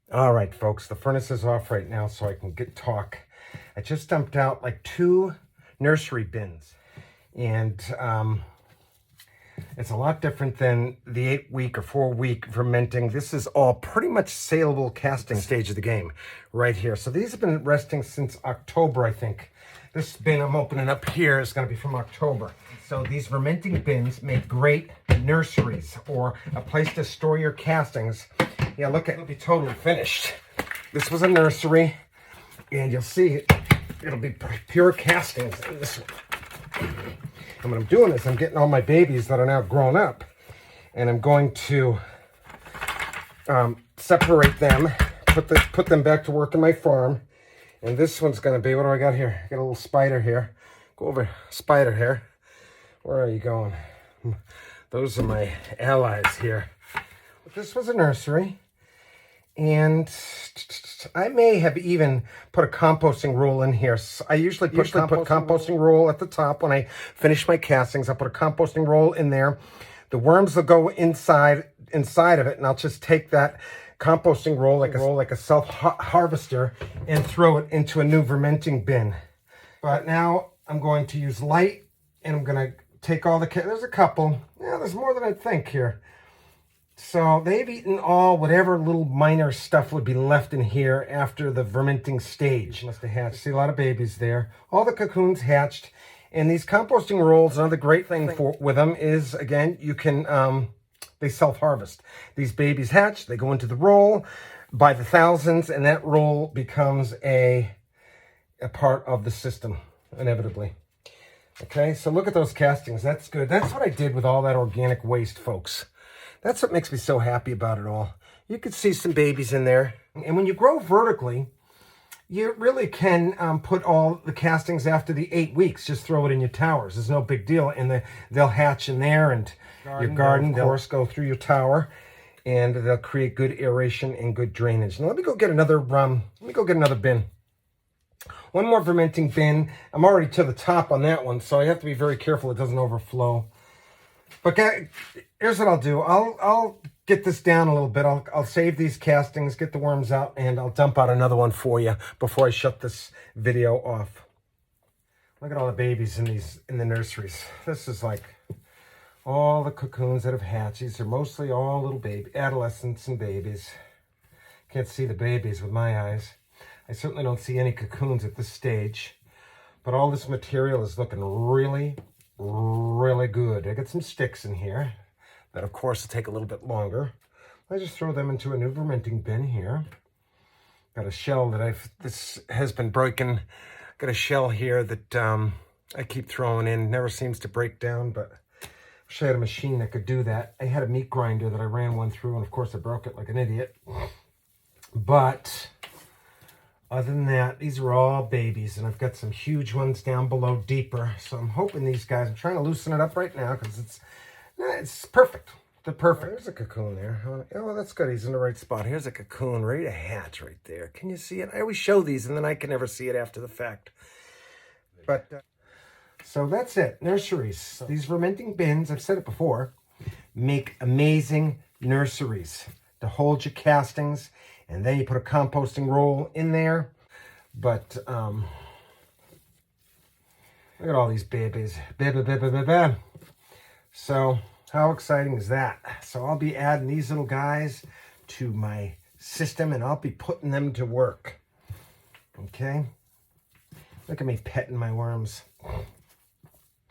All right, folks, the furnace is off right now so I can talk. I just dumped out like 2 nursery bins, and it's a lot different than the 8-week or 4-week fermenting. This is all pretty much saleable casting stage of the game right here. So these have been resting since October, I think. This bin I'm opening up here is going to be from October. So these fermenting bins make great nurseries or a place to store your castings. Yeah, look, it'll be totally finished. This was a nursery, and you'll see it'll be pure castings in this one. And what I'm doing is I'm getting all my babies that are now grown up, and I'm going to separate them, put them back to work in my farm. And this one's going to be, what do I got here? I got a little spider here. Go over, spider here. Where are you going? Those are my allies here. But this was a nursery. And I may have even put a composting roll in here. I usually put composting roll at the top when I finish my castings. I'll put a composting roll in there. The worms will go inside of it, and I'll just take that composting roll like a self-harvester and throw it into a new fermenting bin. But now I'm going to use light, and I'm going to take all the... There's a couple. Yeah, there's more than I think here. So they've eaten all whatever little minor stuff would be left in here after the fermenting stage. Must have hatched. See a lot of babies there. All the cocoons hatched. And these composting rolls, another great thing with them is, again, you can, they self-harvest. These babies hatch, they go into the roll by the thousands, and that roll becomes a part of the system, inevitably. Okay, so look at those castings. That's good. That's what I did with all that organic waste, folks. That's what makes me so happy about it all. You could see some babies in there. And when you grow vertically, you really can put all the castings after the 8 weeks. Just throw it in your towers. There's no big deal. And they'll hatch in there, and your garden, of course, go through your tower. And they'll create good aeration and good drainage. Now let me go get another bin. One more fermenting bin. I'm already to the top on that one, so I have to be very careful it doesn't overflow. But here's what I'll do. I'll get this down a little bit. I'll save these castings, get the worms out, and I'll dump out another one for you before I shut this video off. Look at all the babies in the nurseries. This is like all the cocoons that have hatched. These are mostly all little adolescents and babies. Can't see the babies with my eyes. I certainly don't see any cocoons at this stage. But all this material is looking really good. I got some sticks in here that, of course, will take a little bit longer. I just throw them into a new fermenting bin here. Got a shell that this has been broken. Got a shell here that I keep throwing in. Never seems to break down, but I wish I had a machine that could do that. I had a meat grinder that I ran one through, and of course I broke it like an idiot. But other than that, these are all babies, and I've got some huge ones down below deeper. So I'm hoping these guys, I'm trying to loosen it up right now because it's perfect. They're perfect. There's a cocoon there. Oh, that's good. He's in the right spot. Here's a cocoon ready to hatch right there. Can you see it? I always show these, and then I can never see it after the fact. But, so that's it. Nurseries. These fermenting bins, I've said it before, make amazing nurseries to hold your castings. And then you put a composting roll in there. But, look at all these babies. So, how exciting is that? So, I'll be adding these little guys to my system, and I'll be putting them to work. Okay? Look at me petting my worms.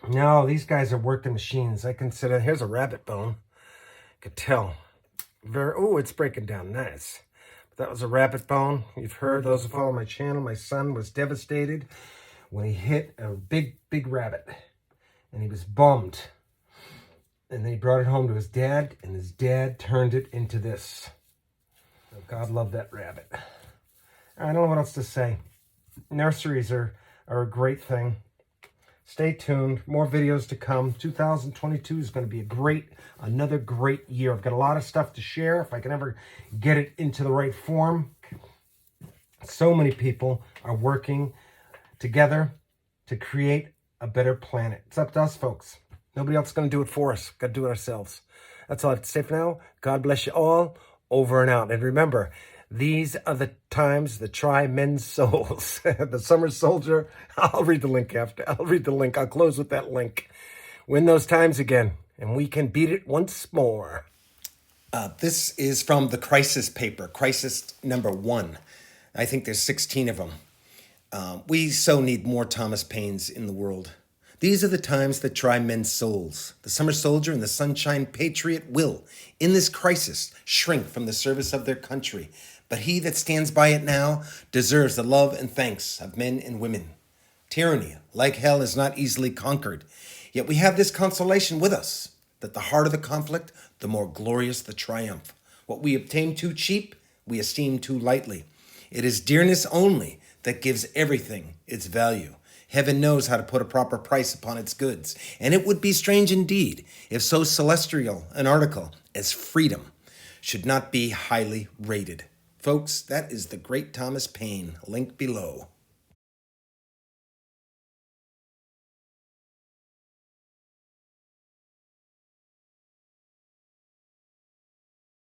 No, these guys are working machines. I consider, here's a rabbit bone. Could tell. Oh, it's breaking down nice. That was a rabbit bone. You've heard, those who follow my channel, my son was devastated when he hit a big rabbit. And he was bummed. And then he brought it home to his dad, and his dad turned it into this. So God love that rabbit. I don't know what else to say. Nurseries are a great thing. Stay tuned. More videos to come. 2022 is going to be another great year. I've got a lot of stuff to share if I can ever get it into the right form. So many people are working together to create a better planet. It's up to us, folks. Nobody else is going to do it for us. Got to do it ourselves. That's all I have to say for now. God bless you all. Over and out. And remember, These are the times that try men's souls. The Summer Soldier. I'll read the link after. I'll read the link. I'll close with that link. Win those times again, and we can beat it once more. This is from the Crisis paper, Crisis number 1. I think there's 16 of them. We so need more Thomas Paines in the world. These are the times that try men's souls. The summer soldier and the sunshine patriot will, in this crisis, shrink from the service of their country. But he that stands by it now deserves the love and thanks of men and women. Tyranny, like hell, is not easily conquered. Yet we have this consolation with us, that the harder the conflict, the more glorious the triumph. What we obtain too cheap, we esteem too lightly. It is dearness only that gives everything its value. Heaven knows how to put a proper price upon its goods, and it would be strange indeed if so celestial an article as freedom should not be highly rated. Folks, that is the great Thomas Paine, link below.